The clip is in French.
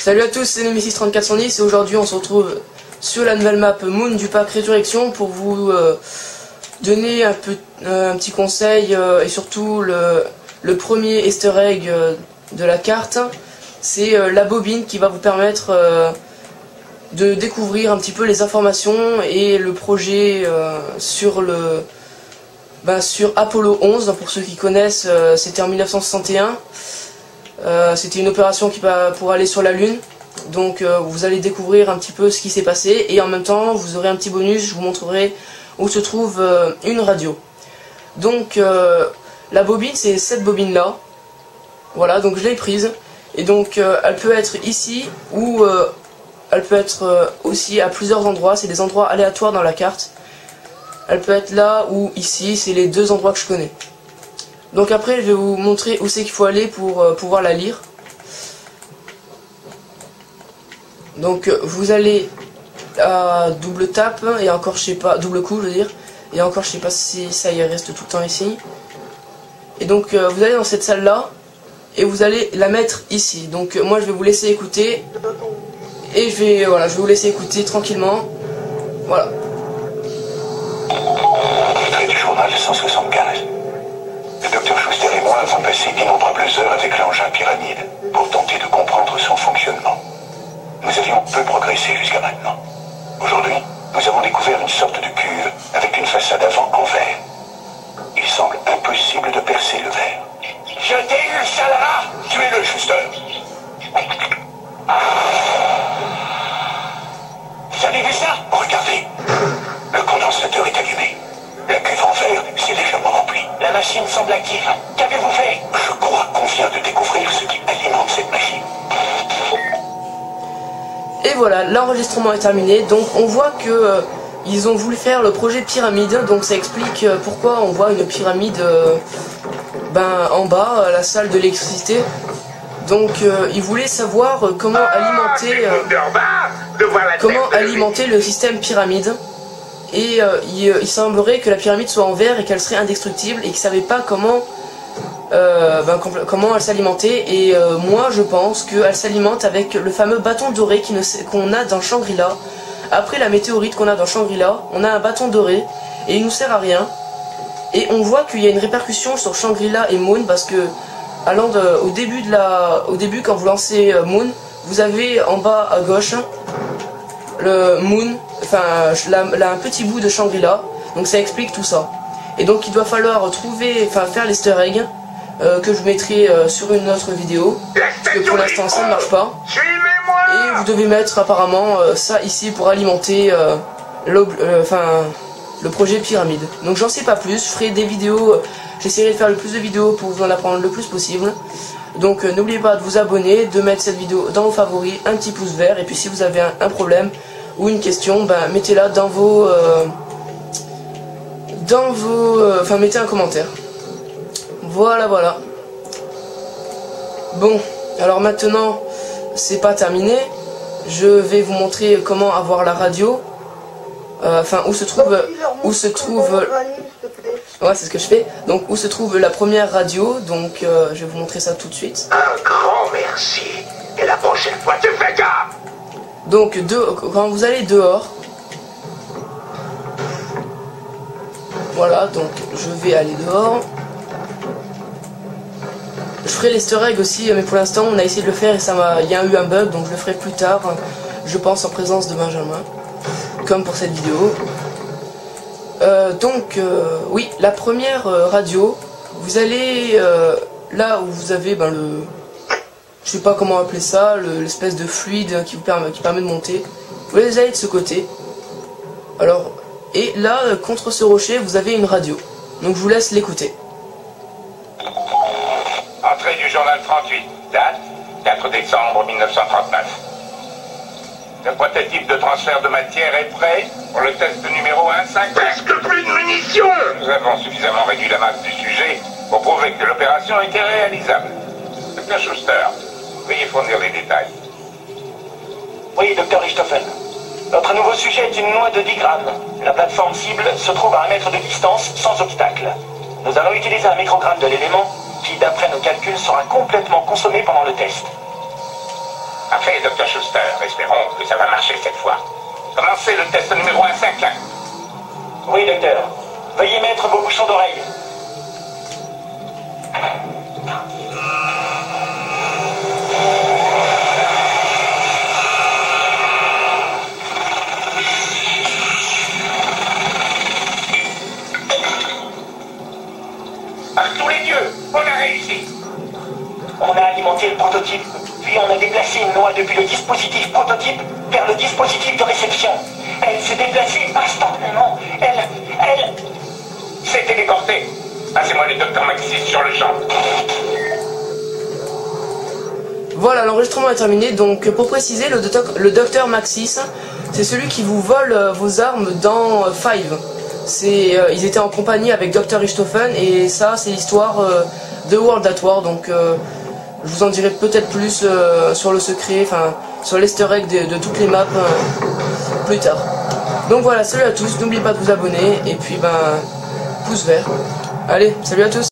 Salut à tous, c'est Nemesis3410 et aujourd'hui on se retrouve sur la nouvelle map Moon du pack Résurrection pour vous donner un petit conseil et surtout le premier easter egg de la carte. C'est la bobine qui va vous permettre de découvrir un petit peu les informations et le projet sur Apollo 11. Pour ceux qui connaissent, c'était en 1961. C'était une opération pour aller sur la Lune. Donc vous allez découvrir un petit peu ce qui s'est passé et en même temps vous aurez un petit bonus, je vous montrerai où se trouve une radio. Donc la bobine, c'est cette bobine là. Voilà, donc je l'ai prise et donc elle peut être ici ou elle peut être aussi à plusieurs endroits. C'est des endroits aléatoires dans la carte. Elle peut être là ou ici, c'est les deux endroits que je connais. Donc après je vais vous montrer où c'est qu'il faut aller pour pouvoir la lire. Donc vous allez à double tape et encore je sais pas, double coup je veux dire, et encore je sais pas si ça y reste tout le temps ici. Et donc vous allez dans cette salle là et vous allez la mettre ici. Donc moi je vais vous laisser écouter et je vais vous laisser écouter tranquillement. Voilà. Entrée du journal 175. Le docteur Schuster et moi avons passé d'innombrables heures avec l'engin pyramide pour tenter de comprendre son fonctionnement. Nous avions peu progressé jusqu'à maintenant. Aujourd'hui, nous avons découvert une sorte de cuve avec une façade avant en verre. Il semble impossible de percer le verre. Je t'ai eu, Salara! Tuez-le, Schuster! Vous avez vu ça? Regardez! Le condensateur est allumé. La cuve en verre s'est légèrement remplie. La machine semble active. Qu'avez-vous fait? Je crois qu'on vient de découvrir ce qui alimente cette machine. Et voilà, l'enregistrement est terminé. Donc on voit que ils ont voulu faire le projet pyramide. Donc ça explique pourquoi on voit une pyramide en bas, à la salle de l'électricité. Donc ils voulaient savoir comment alimenter le système pyramide. Et il semblerait que la pyramide soit en verre et qu'elle serait indestructible et qu'ils ne savaient pas comment elle s'alimentait. Et moi je pense qu'elle s'alimente avec le fameux bâton doré qu'on a dans Shangri-La. Après la météorite qu'on a dans Shangri-La, on a un bâton doré et il nous sert à rien. Et on voit qu'il y a une répercussion sur Shangri-La et Moon parce que au début quand vous lancez Moon, vous avez en bas à gauche le Moon, un petit bout de Shangri-La. Donc ça explique tout ça. Et donc il doit falloir faire l'easter egg que je mettrai sur une autre vidéo, parce que pour l'instant ça ne marche pas. Et vous devez mettre apparemment ça ici pour alimenter le projet pyramide. Donc j'en sais pas plus, je ferai des vidéos, j'essaierai de faire le plus de vidéos pour vous en apprendre le plus possible. Donc n'oubliez pas de vous abonner, de mettre cette vidéo dans vos favoris, un petit pouce vert, et puis si vous avez un problème ou une question, mettez-la mettez un commentaire. Voilà. Bon, alors maintenant, c'est pas terminé. Je vais vous montrer comment avoir la radio. Où se trouve. Ouais, c'est ce que je fais. Donc, où se trouve la première radio. Donc, je vais vous montrer ça tout de suite. Un grand merci. Et la prochaine fois, tu fais gaffe. Donc, quand vous allez dehors. Voilà, donc je vais aller dehors. Je ferai l'easter egg aussi, mais pour l'instant on a essayé de le faire et il y a eu un bug, donc je le ferai plus tard, je pense en présence de Benjamin, comme pour cette vidéo. Oui, la première radio, vous allez là où vous avez je sais pas comment appeler ça, l'espèce de fluide qui permet de monter. Vous allez de ce côté. Alors, et là, contre ce rocher, vous avez une radio. Donc je vous laisse l'écouter. Entrée du journal 38, date 4 décembre 1939. Le prototype de transfert de matière est prêt pour le test numéro 1,5. Presque plus de munitions. Nous avons suffisamment réduit la masse du sujet pour prouver que l'opération était réalisable. Dr. Schuster, veuillez fournir les détails. Oui, Dr. Richthofen. Notre nouveau sujet est une noix de 10 grammes. La plateforme cible se trouve à 1 mètre de distance, sans obstacle. Nous allons utiliser un microgramme de l'élément qui, d'après nos calculs, sera complètement consommé pendant le test. Parfait, Dr. Schuster. Espérons que ça va marcher cette fois. Commencez le test numéro 1-5. Oui, docteur. Veuillez mettre vos bouchons d'oreille. Par tous les dieux, on a réussi. On a alimenté le prototype, puis on a déplacé une noix depuis le dispositif prototype vers le dispositif de réception. Elle s'est déplacée instantanément. Elle... C'est téléporté. Passez-moi le docteur Maxis sur le champ. Voilà, l'enregistrement est terminé. Donc, pour préciser, le docteur Maxis, c'est celui qui vous vole vos armes dans Five. Ils étaient en compagnie avec Dr. Richthofen, et ça, c'est l'histoire de World at War. Donc, je vous en dirai peut-être plus sur le secret, enfin, sur l'easter egg de toutes les maps plus tard. Donc voilà, salut à tous, n'oubliez pas de vous abonner, et puis, pouce vert. Allez, salut à tous.